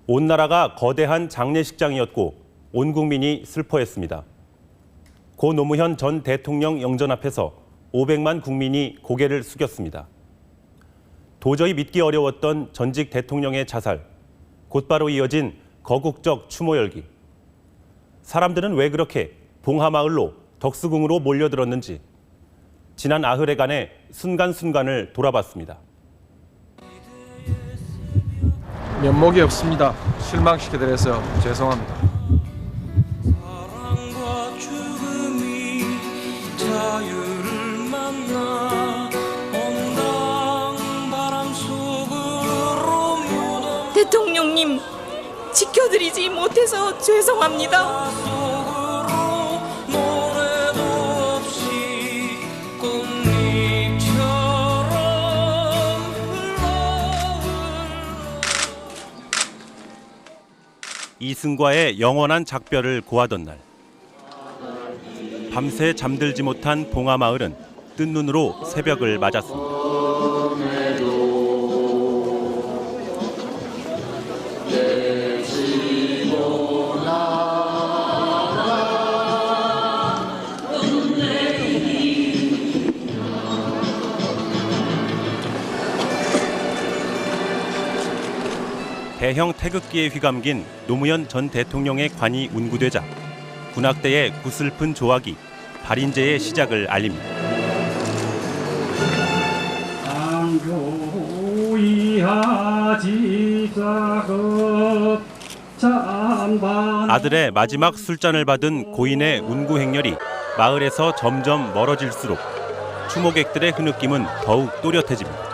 온 나라가 거대한 장례식장이었고 온 국민이 슬퍼했습니다. 고 노무현 전 대통령 영전 앞에서 500만 국민이 고개를 숙였습니다. 도저히 믿기 어려웠던 전직 대통령의 자살, 곧바로 이어진 거국적 추모 열기. 사람들은 왜 그렇게 봉하마을로 덕수궁으로 몰려들었는지 지난 50회간의 순간순간을 돌아봤습니다. 면목이 없습니다. 실망시켜드려서 죄송합니다. 사랑과 죽음이 자유를 만나 온당 바람 속으로 묻어 대통령님, 지켜드리지 못해서 죄송합니다. 속으로 노래도 없이 꽃잎처럼 이승과의 영원한 작별을 고하던 날, 밤새 잠들지 못한 봉하마을은 뜬 눈으로 새벽을 맞았습니다. 대형 태극기에 휘감긴 노무현 전 대통령의 관이 운구되자 군악대의 구슬픈 조악이 발인제의 시작을 알립니다. 아들의 마지막 술잔을 받은 고인의 운구 행렬이 마을에서 점점 멀어질수록 추모객들의 흐느낌은 더욱 또렷해집니다.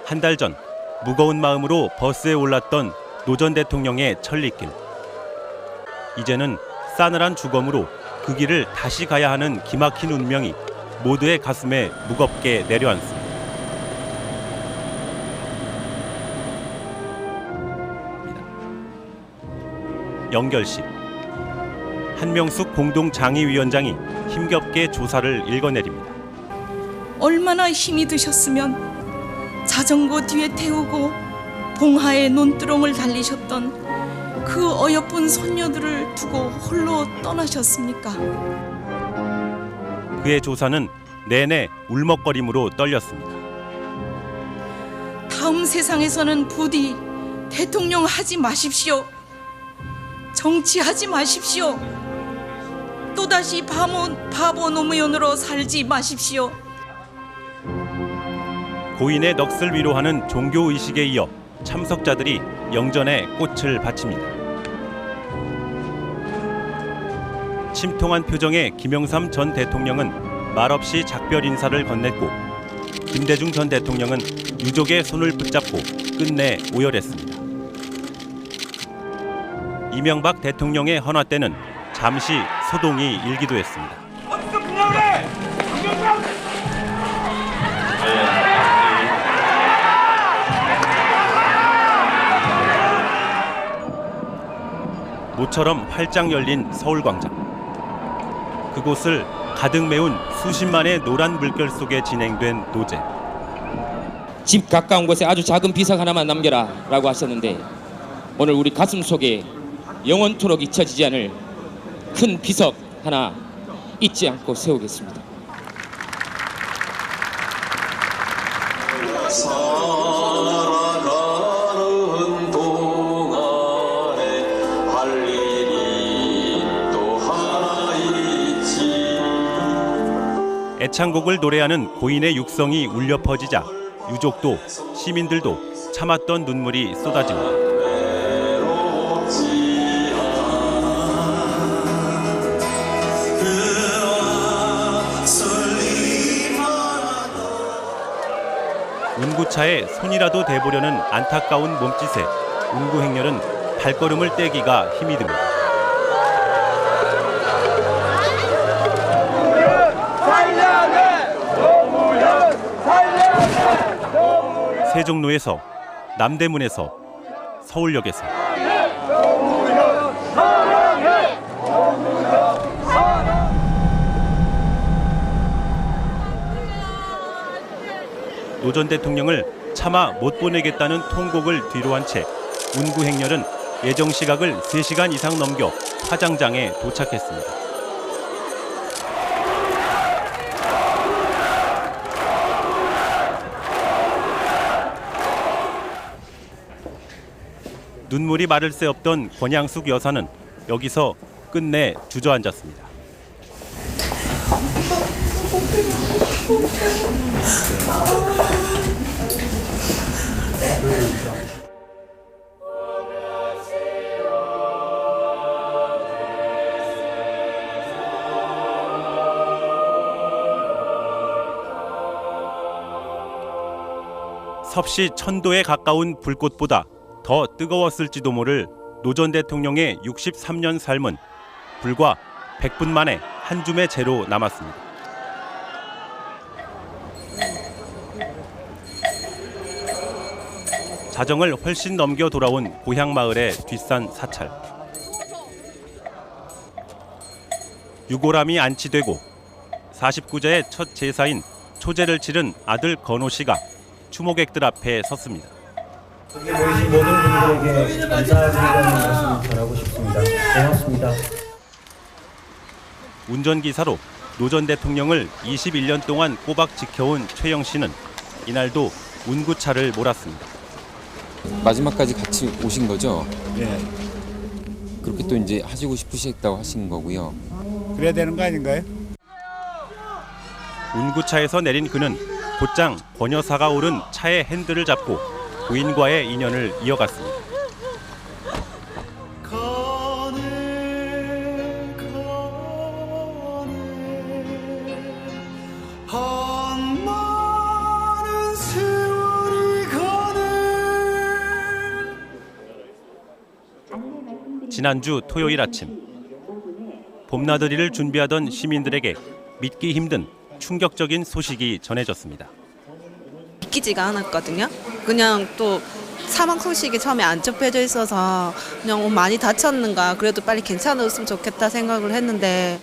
한 달 전 무거운 마음으로 버스에 올랐던 노 전 대통령의 천리길. 이제는 싸늘한 주검으로 그 길을 다시 가야 하는 기막힌 운명이 모두의 가슴에 무겁게 내려앉습니다. 영결식. 한명숙 공동장의위원장이 힘겹게 조사를 읽어내립니다. 얼마나 힘이 드셨으면 자전거 뒤에 태우고 봉하의 논두렁을 달리셨던 그 어여쁜 손녀들을 두고 홀로 떠나셨습니까? 그의 조사는 내내 울먹거림으로 떨렸습니다. 다음 세상에서는 부디 대통령 하지 마십시오. 정치하지 마십시오. 또다시 바보 노무현으로 살지 마십시오. 고인의 넋을 위로하는 종교의식에 이어 참석자들이 영전에 꽃을 바칩니다. 침통한 표정의 김영삼 전 대통령은 말없이 작별 인사를 건넸고 김대중 전 대통령은 유족의 손을 붙잡고 끝내 오열했습니다. 이명박 대통령의 헌화 때는 잠시 소동이 일기도 했습니다. 모처럼 활짝 열린 서울광장. 그곳을 가득 메운 수십만의 노란 물결 속에 진행된 노제. 집 가까운 곳에 아주 작은 비석 하나만 남겨라 라고 하셨는데 오늘 우리 가슴 속에 영원토록 잊혀지지 않을 큰 비석 하나 잊지 않고 세우겠습니다. 살아가는 동안에 할 일이 또 하나 있지. 애창곡을 노래하는 고인의 육성이 울려 퍼지자 유족도 시민들도 참았던 눈물이 쏟아집니다. 운구차에 손이라도 대보려는 안타까운 몸짓에 운구 행렬은 발걸음을 떼기가 힘이 듭니다. 세종로에서, 남대문에서, 서울역에서 노 전 대통령을 차마 못 보내겠다는 통곡을 뒤로한 채 운구 행렬은 예정 시각을 3시간 이상 넘겨 화장장에 도착했습니다. 눈물이 마를 새 없던 권양숙 여사는 여기서 끝내 주저앉았습니다. 섭씨 1000도에 가까운 불꽃보다 더 뜨거웠을지도 모를 노 전 대통령의 63년 삶은 불과 100분 만에 한 줌의 재로 남았습니다. 자정을 훨씬 넘겨 돌아온 고향 마을의 뒷산 사찰. 유골함이 안치되고 49제의 첫 제사인 초제를 치른 아들 건호 씨가 추모객들 앞에 섰습니다. 여기 모이신 모든 분들에게 감사드린다는 말씀 전하고 싶습니다. 고맙습니다. 운전기사로 노 전 대통령을 21년 동안 꼬박 지켜온 최영 씨는 이날도 운구차를 몰았습니다. 마지막까지 같이 오신 거죠? 예, 그렇게 또 이제 하시고 싶으셨다고 하신 거고요. 그래야 되는 거 아닌가요? 운구차에서 내린 그는 곧장 권 여사가 오른 차의 핸들을 잡고 부인과의 인연을 이어갔습니다. 지난주 토요일 아침 봄나들이를 준비하던 시민들에게 믿기 힘든 충격적인 소식이 전해졌습니다. 믿기지가 않았거든요. 그냥 또 사망 소식이 처음에 안 접해져 있어서 그냥 많이 다쳤는가 그래도 빨리 괜찮았으면 좋겠다 생각을 했는데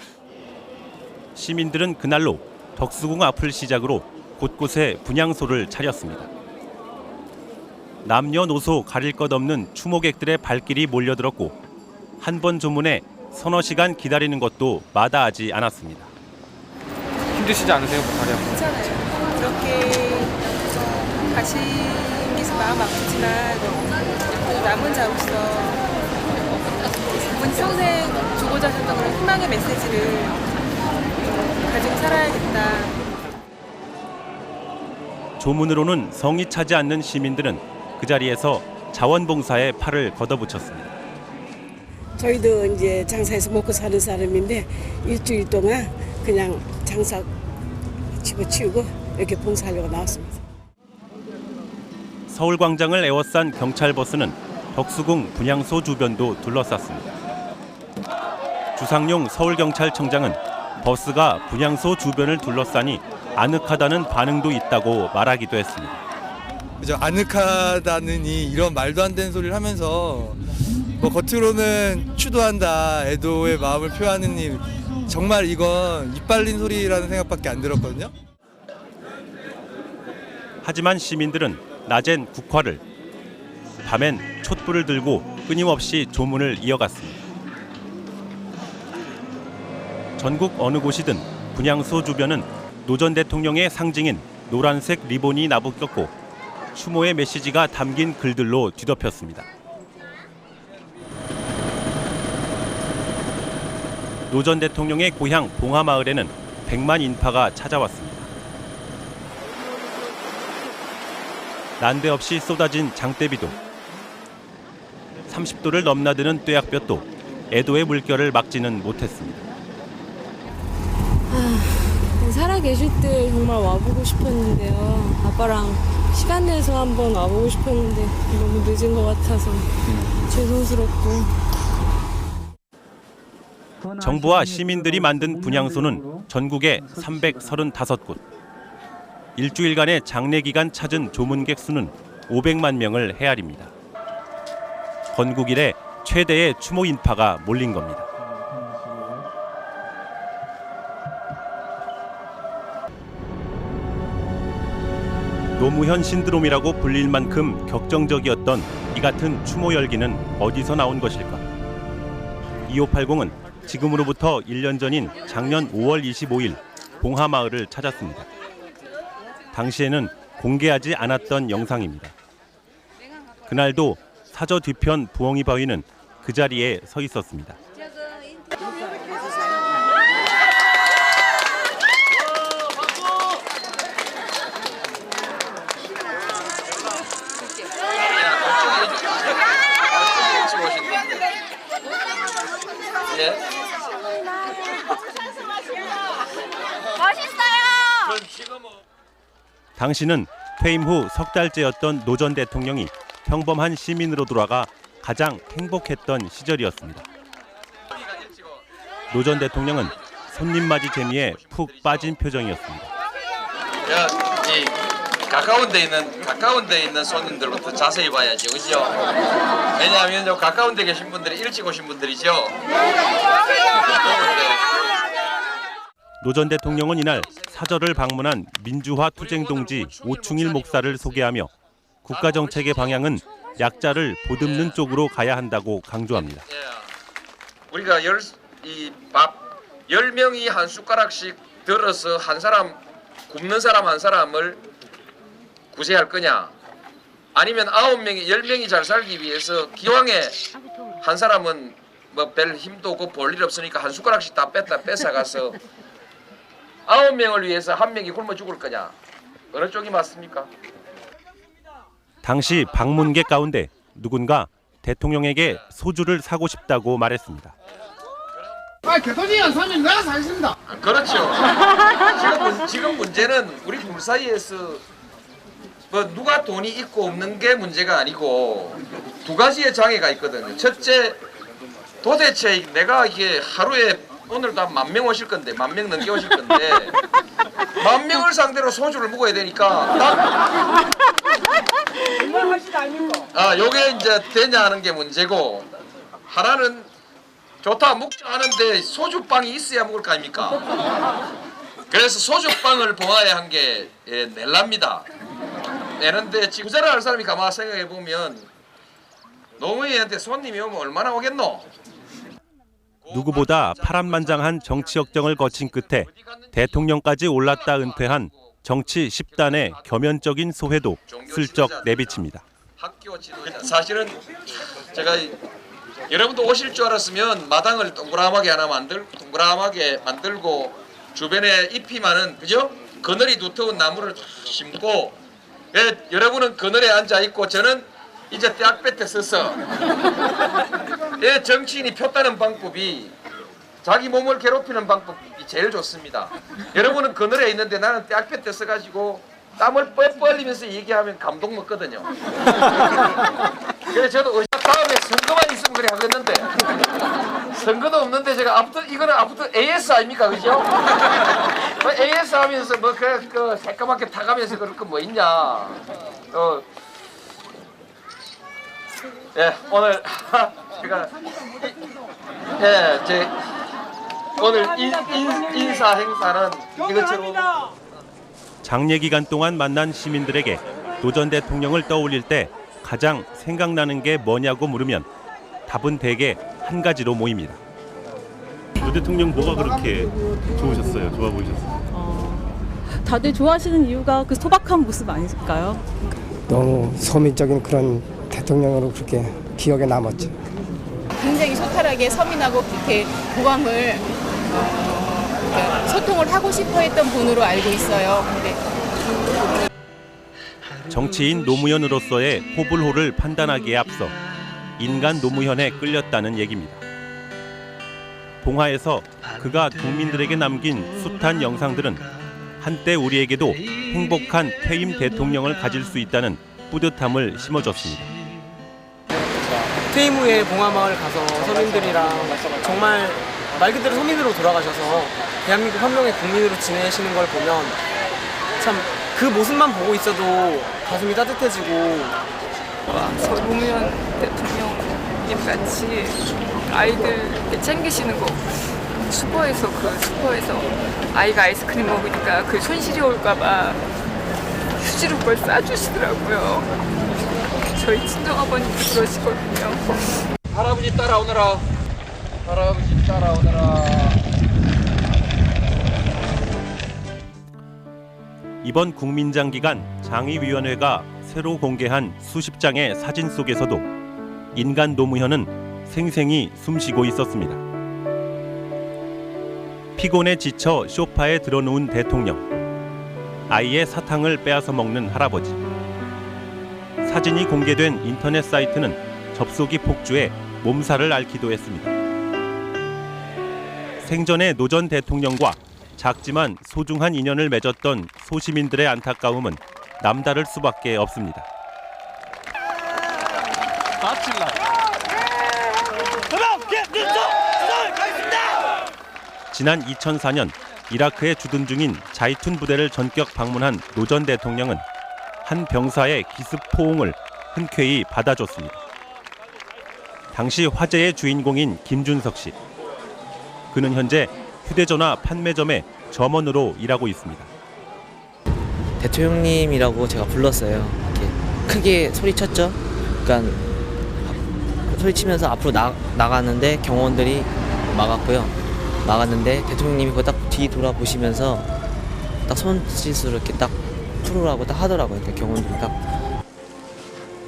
시민들은 그날로 덕수궁 앞을 시작으로 곳곳에 분향소를 차렸습니다. 남녀노소 가릴 것 없는 추모객들의 발길이 몰려들었고 한 번 조문에 서너 시간 기다리는 것도 마다하지 않았습니다. 힘드시지 않으세요? 다리 아프고? 괜찮아요. 그렇게 가신 게 마음 아프지만 그래도 남은 자로서 그분이 평생 주고자 하셨던 그런 희망의 메시지를 가지고 살아야겠다. 조문으로는 성이 차지 않는 시민들은 그 자리에서 자원봉사에 팔을 걷어붙였습니다. 저희도 이제 장사해서 먹고 사는 사람인데 일주일 동안 그냥 장사 집어치우고 이렇게 봉사하려고 나왔습니다. 서울광장을 에워싼 경찰버스는 덕수궁 분향소 주변도 둘러쌌습니다. 주상용 서울경찰청장은 버스가 분향소 주변을 둘러싸니 아늑하다는 반응도 있다고 말하기도 했습니다. 그죠, 아늑하다느니 이런 말도 안 되는 소리를 하면서 뭐 겉으로는 추도한다, 애도의 마음을 표하는 일, 정말 이건 입 발린 소리라는 생각밖에 안 들었거든요. 하지만 시민들은 낮엔 국화를, 밤엔 촛불을 들고 끊임없이 조문을 이어갔습니다. 전국 어느 곳이든 분향소 주변은 노 전 대통령의 상징인 노란색 리본이 나부꼈고 추모의 메시지가 담긴 글들로 뒤덮였습니다. 노 전 대통령의 고향 봉하마을에는 100만 인파가 찾아왔습니다. 난데없이 쏟아진 장대비도 30도를 넘나드는 뙤약볕도 애도의 물결을 막지는 못했습니다. 살아계실 때 정말 와보고 싶었는데요. 아빠랑 시간 내서 한번 와보고 싶었는데 너무 늦은 것 같아서 죄송스럽고. 정부와 시민들이 만든 분향소는 전국에 335곳. 일주일간의 장례 기간 찾은 조문객 수는 500만 명을 헤아립니다. 건국 이래 최대의 추모 인파가 몰린 겁니다. 노무현 신드롬이라고 불릴 만큼 격정적이었던 이 같은 추모 열기는 어디서 나온 것일까? 2580은 지금으로부터 1년 전인 작년 5월 25일 봉하마을을 찾았습니다. 당시에는 공개하지 않았던 영상입니다. 그날도 사저 뒤편 부엉이 바위는 그 자리에 서 있었습니다. 당시는 퇴임 후 석 달째였던 노 전 대통령이 평범한 시민으로 돌아가 가장 행복했던 시절이었습니다. 노 전 대통령은 손님 맞이 재미에 푹 빠진 표정이었습니다. 가까운 데 있는 손님들부터 자세히 봐야죠, 그죠? 왜냐하면 가까운 데 계신 분들이 일찍 오신 분들이죠. 노 전 대통령은 이날 사저를 방문한 민주화 투쟁 동지 오충일 목사를 소개하며 국가 정책의 방향은 약자를 보듬는 쪽으로 가야 한다고 강조합니다. 우리가 10명이 한 숟가락씩 들어서 한 사람 굶는 사람 한 사람을 구제할 거냐? 아니면 9명이 10명이 잘 살기 위해서 기왕에 한 사람은 뭐 별 힘도 없고 볼 일 없으니까 한 숟가락씩 다 뺏어가서 9명을 위해서 한 명이 굶어 죽을 거냐? 어느 쪽이 맞습니까? 당시 방문객 가운데 누군가 대통령에게 소주를 사고 싶다고 말했습니다. 교통이 연사면 내가 사겠습니다. 그렇죠. 지금 문제는 우리 둘 사이에서 뭐 누가 돈이 있고 없는 게 문제가 아니고 두 가지의 장애가 있거든요. 첫째, 도대체 내가 이게 하루에 오늘도 한 10,000명 오실 건데 10,000명 넘게 오실 건데 10,000명을 상대로 소주를 먹어야 되니까 요게 이제 되냐 하는 게 문제고, 하나는 좋다 먹자 하는데 소주빵이 있어야 먹을 거 아닙니까? 그래서 소주빵을 봉화에 한 게 낼랍니다. 내는데 부자를 할 사람이 가만 생각해 보면 노무현한테 손님이 오면 얼마나 오겠노? 누구보다 파란만장한 정치 역정을 거친 끝에 대통령까지 올랐다 은퇴한 정치 10단의 겸연적인 소회도 슬쩍 내비칩니다. 사실은 제가 여러분도 오실 줄 알았으면 마당을 동그랗게 만들고 주변에 잎이 많은, 그죠? 그늘이 두터운 나무를 심고, 여러분은 그늘에 앉아 있고 저는 이제 떼약볕에 서서 정치인이 표 따는 방법이 자기 몸을 괴롭히는 방법이 제일 좋습니다. 여러분은 그늘에 있는데 나는 떼약볕에 서가지고 땀을 뻘뻘 흘리면서 얘기하면 감동 먹거든요. 그래서 저도 다음에 선거만 있으면 그래 하겠는데 선거도 없는데 제가 아무튼 AS 아닙니까, 그죠? AS 하면서 뭐 그 새까맣게 타가면서 그럴 거 뭐 있냐. 오늘 제가 오늘 인사 행사는 이것처럼 장례 기간 동안 만난 시민들에게 노 전 대통령을 떠올릴 때 가장 생각나는 게 뭐냐고 물으면 답은 대개 한 가지로 모입니다. 노 대통령 뭐가 그렇게 좋으셨어요? 좋아 보이셨어요? 다들 좋아하시는 이유가 그 소박한 모습 아닐까요? 너무 서민적인 그런 대통령으로 그렇게 기억에 남았죠. 굉장히 소탈하게 서민하고 그렇게 교감을 소통을 하고 싶어 했던 분으로 알고 있어요. 근데 정치인 노무현으로서의 호불호를 판단하기에 앞서 인간 노무현에 끌렸다는 얘기입니다. 봉화에서 그가 국민들에게 남긴 숱한 영상들은 한때 우리에게도 행복한 퇴임 대통령을 가질 수 있다는 뿌듯함을 심어줬습니다. 퇴임 후에 봉하마을 가서 서민들이랑 정말 말 그대로 서민으로 돌아가셔서 대한민국 한 명의 국민으로 지내시는 걸 보면 참 그 모습만 보고 있어도 가슴이 따뜻해지고, 노무현 대통령님같이 아이들 챙기시는 거 슈퍼에서 아이가 아이스크림 먹으니까 그 손실이 올까봐 수시로 뭘 싸주시더라고요. 저희 친정아버님도 그러시거든요. 할아버지 따라오너라. 할아버지 따라오너라. 이번 국민장 기간 장의위원회가 새로 공개한 수십 장의 사진 속에서도 인간 노무현은 생생히 숨쉬고 있었습니다. 피곤에 지쳐 소파에 드러누운 대통령, 아이의 사탕을 빼앗아 먹는 할아버지. 사진이 공개된 인터넷 사이트는 접속이 폭주해 몸살을 앓기도 했습니다. 생전에 노 전 대통령과 작지만 소중한 인연을 맺었던 소시민들의 안타까움은 남다를 수밖에 없습니다. 지난 2004년 이라크에 주둔 중인 자이툰 부대를 전격 방문한 노 전 대통령은 한 병사의 기습 포옹을 흔쾌히 받아줬습니다. 당시 화제의 주인공인 김준석 씨. 그는 현재 휴대전화 판매점의 점원으로 일하고 있습니다. 대통령님이라고 제가 불렀어요. 이렇게 크게 소리쳤죠. 그러니까 소리치면서 앞으로 나가는데 경호원들이 막았는데 대통령님이 그거 딱 뒤 돌아보시면서 딱 손짓으로 이렇게 딱 풀으라고 딱 하더라고요. 그러니까 경호원들이 딱.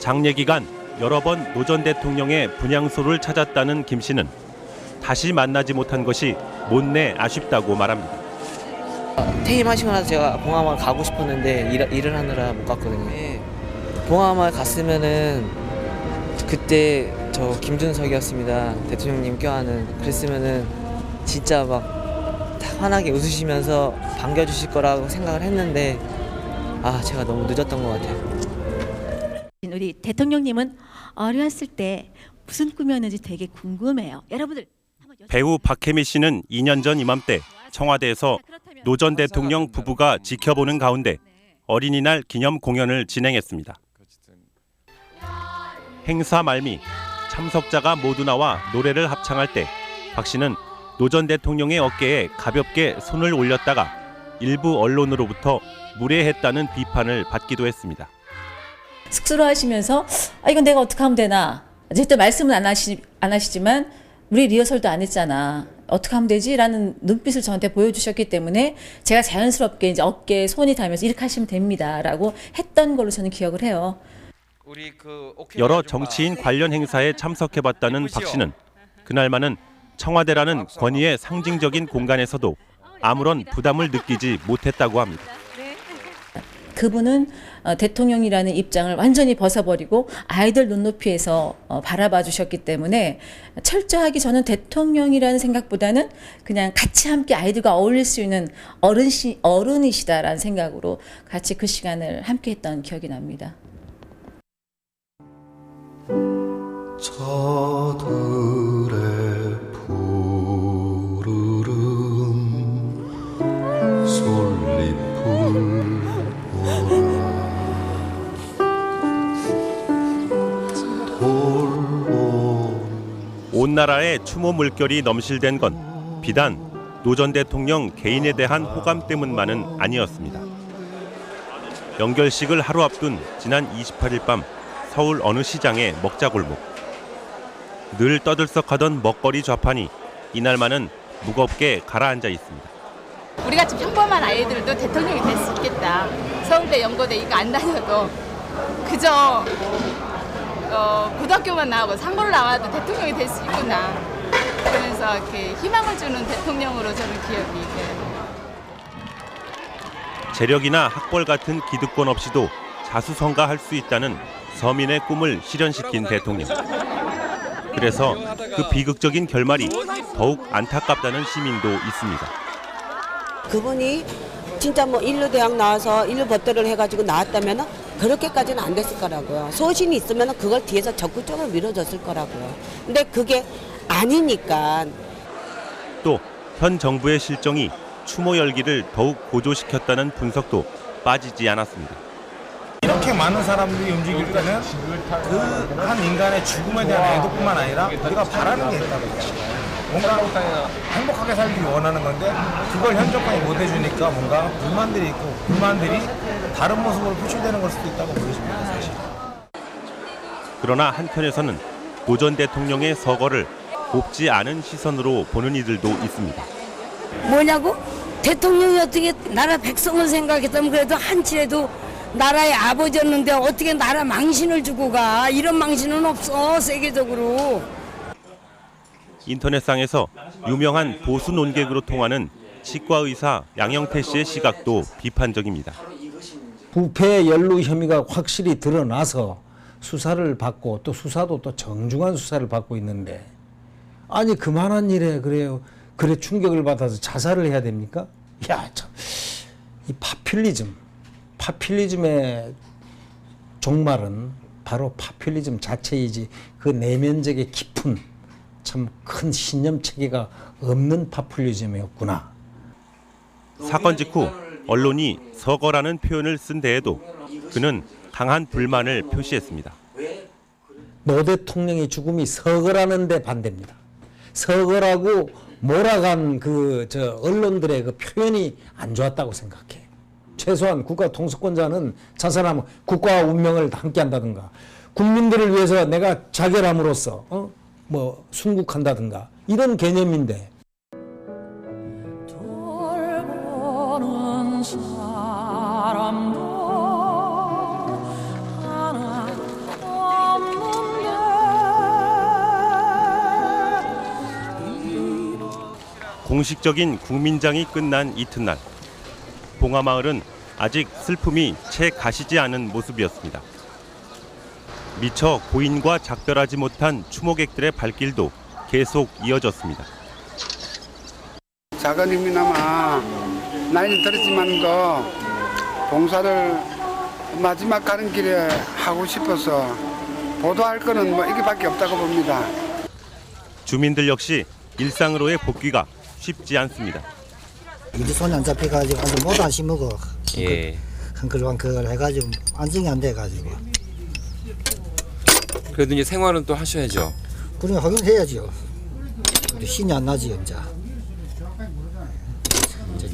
장례 기간 여러 번 노 전 대통령의 분향소를 찾았다는 김 씨는 다시 만나지 못한 것이 못내 아쉽다고 말합니다. 퇴임하시고 나서 제가 봉하마을 가고 싶었는데 일을 하느라 못 갔거든요. 봉하마을 갔으면은 그때 저 김준석이었습니다. 대통령님 껴안은. 그랬으면은 진짜 막 환하게 웃으시면서 반겨주실 거라고 생각을 했는데 제가 너무 늦었던 것 같아요. 우리 대통령님은 어렸을 때 무슨 꿈이었는지 되게 궁금해요. 여러분들 배우 박혜미 씨는 2년 전 이맘때 청와대에서 노 전 대통령 부부가 지켜보는 가운데 어린이날 기념 공연을 진행했습니다. 행사 말미 참석자가 모두 나와 노래를 합창할 때 박 씨는 노 전 대통령의 어깨에 가볍게 손을 올렸다가 일부 언론으로부터 무례했다는 비판을 받기도 했습니다. 쑥스러워하시면서 이건 내가 어떻게 하면 되나. 절대 말씀은 안 하시지만 우리 리허설도 안 했잖아. 어떻게 하면 되지? 라는 눈빛을 저한테 보여주셨기 때문에 제가 자연스럽게 이제 어깨에 손이 닿으면서 이렇게 하시면 됩니다. 라고 했던 걸로 저는 기억을 해요. 여러 정치인 관련 행사에 참석해봤다는 박 씨는 그날만은 청와대라는 권위의 상징적인 공간에서도 아무런 부담을 느끼지 못했다고 합니다. 그분은 대통령이라는 입장을 완전히 벗어버리고 아이들 눈높이에서 바라봐 주셨기 때문에 철저하게 저는 대통령이라는 생각보다는 그냥 같이 함께 아이들과 어울릴 수 있는 어른이시다라는 생각으로 같이 그 시간을 함께 했던 기억이 납니다. 저들의 푸르름 솔잎풀 온 나라에 추모 물결이 넘실댄 건 비단 노 전 대통령 개인에 대한 호감 때문만은 아니었습니다. 연결식을 하루 앞둔 지난 28일 밤 서울 어느 시장의 먹자골목. 늘 떠들썩하던 먹거리 좌판이 이날만은 무겁게 가라앉아 있습니다. 우리같이 평범한 아이들도 대통령이 될 수 있겠다. 서울대, 연고대 이거 안 다녀도 그저 고등학교만 나오고 상고를 나와도 대통령이 될 수 있구나. 그러면서 이렇게 희망을 주는 대통령으로 저는 기억이 돼요. 재력이나 학벌 같은 기득권 없이도 자수성가할 수 있다는 서민의 꿈을 실현시킨 대통령. 그래서 그 비극적인 결말이 더욱 안타깝다는 시민도 있습니다. 그분이 진짜 뭐 인류대학 나와서 인류법대를 해가지고 나왔다면 그렇게까지는 안 됐을 거라고요. 소신이 있으면 그걸 뒤에서 적극적으로 밀어줬을 거라고요. 근데 그게 아니니까. 또 현 정부의 실정이 추모 열기를 더욱 고조시켰다는 분석도 빠지지 않았습니다. 이렇게 많은 사람들이 움직일 때는 그 한 인간의 죽음에 대한 애도뿐만 아니라 우리가 바라는 게 있다고. 뭔가 행복하게 살기 원하는 건데 그걸 현 정권이 못 해주니까 뭔가 불만들이 있고 불만들이 다른 모습으로 표출되는 걸 수도 있다고 보여집니다, 사실. 그러나 한편에서는 노 전 대통령의 서거를 곱지 않은 시선으로 보는 이들도 있습니다. 뭐냐고? 대통령이 어떻게 나라 백성을 생각했다면 그래도 한치라도 나라의 아버지였는데 어떻게 나라 망신을 주고 가? 이런 망신은 없어, 세계적으로. 인터넷상에서 유명한 보수 논객으로 통하는 치과의사 양영태 씨의 시각도 비판적입니다. 부패 연루 혐의가 확실히 드러나서 수사를 받고 또 수사도 또 정중한 수사를 받고 있는데 아니 그만한 일에 그래 충격을 받아서 자살을 해야 됩니까? 야, 참, 이 파퓰리즘의 종말은 바로 파퓰리즘 자체이지 그 내면적인 깊은 참 큰 신념 체계가 없는 파퓰리즘이었구나. 사건 직후 언론이 서거라는 표현을 쓴 데에도 그는 강한 불만을 표시했습니다. 노 대통령의 죽음이 서거라는 데 반대입니다. 서거라고 몰아간 언론들의 그 표현이 안 좋았다고 생각해. 최소한 국가 통수권자는 자살하면 국가와 운명을 함께 한다든가 국민들을 위해서 내가 자결함으로써 순국한다든가 이런 개념인데 공식적인 국민장이 끝난 이튿날 봉화마을은 아직 슬픔이 채 가시지 않은 모습이었습니다. 미처 고인과 작별하지 못한 추모객들의 발길도 계속 이어졌습니다. 작은 힘이나마 나이는 들었지만 봉사를 마지막 가는 길에 하고 싶어서 보도할 거는 이게밖에 없다고 봅니다. 주민들 역시 일상으로의 복귀가 쉽지 않습니다. 일이 손이 안 잡혀가지고 아주 못 안 심고 흥글흥글 해가지고 안정이 안 돼가지고. 그래도 이제 생활은 또 하셔야죠. 그러니 하긴 해야죠. 근데 신이 안 나지 이제.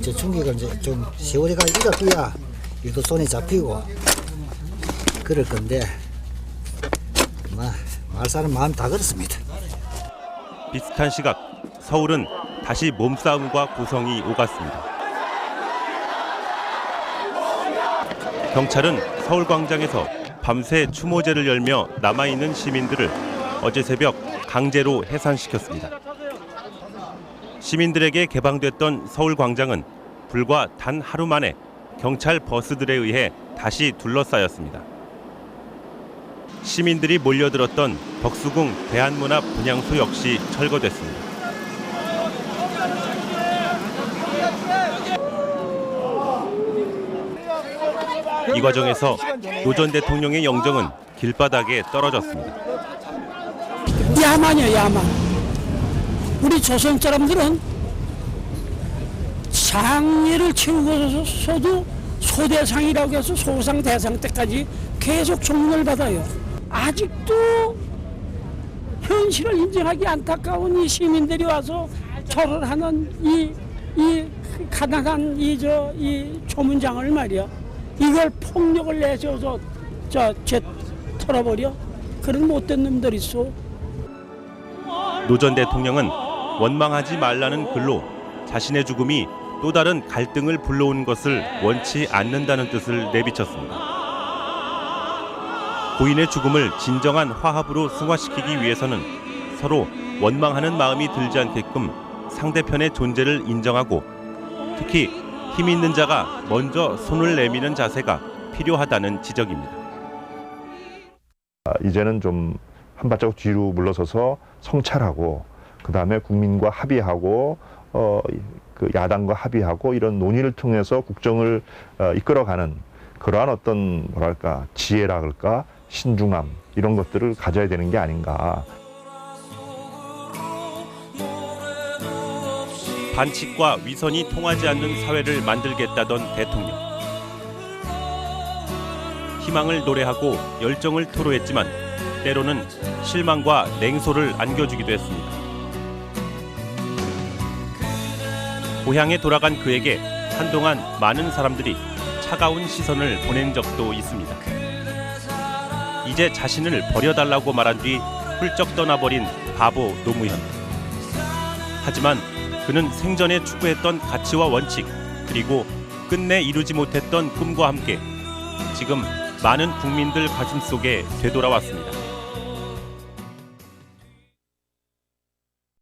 저 충격을 이제 좀 세월이가 이렇게야 일도 손에 잡히고 그럴 건데 말 사람 마음 다 그렇습니다. 비슷한 시각 서울은 다시 몸싸움과 고성이 오갔습니다. 경찰은 서울광장에서 밤새 추모제를 열며 남아있는 시민들을 어제 새벽 강제로 해산시켰습니다. 시민들에게 개방됐던 서울광장은 불과 단 하루 만에 경찰 버스들에 의해 다시 둘러싸였습니다. 시민들이 몰려들었던 덕수궁 대한문화 분향소 역시 철거됐습니다. 이 과정에서 노 전 대통령의 영정은 길바닥에 떨어졌습니다. 야만이야, 야만. 우리 조선 사람들은 상예를 채우고서도 소대상이라고 해서 소상 대상 때까지 계속 존경을 받아요. 아직도 현실을 인정하기 안타까운 이 시민들이 와서 절을 하는 이 가난한 이 조문장을 말이야. 이걸 폭력을 내셔서 털어버려? 그런 못된 놈들 있어. 노 전 대통령은 원망하지 말라는 글로 자신의 죽음이 또 다른 갈등을 불러오는 것을 원치 않는다는 뜻을 내비쳤습니다. 고인의 죽음을 진정한 화합으로 승화시키기 위해서는 서로 원망하는 마음이 들지 않게끔 상대편의 존재를 인정하고 특히 힘 있는 자가 먼저 손을 내미는 자세가 필요하다는 지적입니다. 이제는 좀 한 발자국 뒤로 물러서서 성찰하고 그다음에 국민과 합의하고 그 야당과 합의하고 이런 논의를 통해서 국정을 이끌어가는 그러한 어떤 뭐랄까 지혜라 그럴까 신중함 이런 것들을 가져야 되는 게 아닌가. 반칙과 위선이 통하지 않는 사회를 만들겠다던 대통령. 희망을 노래하고 열정을 토로했지만 때로는 실망과 냉소를 안겨주기도 했습니다. 고향에 돌아간 그에게 한동안 많은 사람들이 차가운 시선을 보낸 적도 있습니다. 이제 자신을 버려달라고 말한 뒤 훌쩍 떠나버린 바보 노무현. 하지만 그는 생전에 추구했던 가치와 원칙, 그리고 끝내 이루지 못했던 꿈과 함께 지금 많은 국민들 가슴속에 되돌아왔습니다.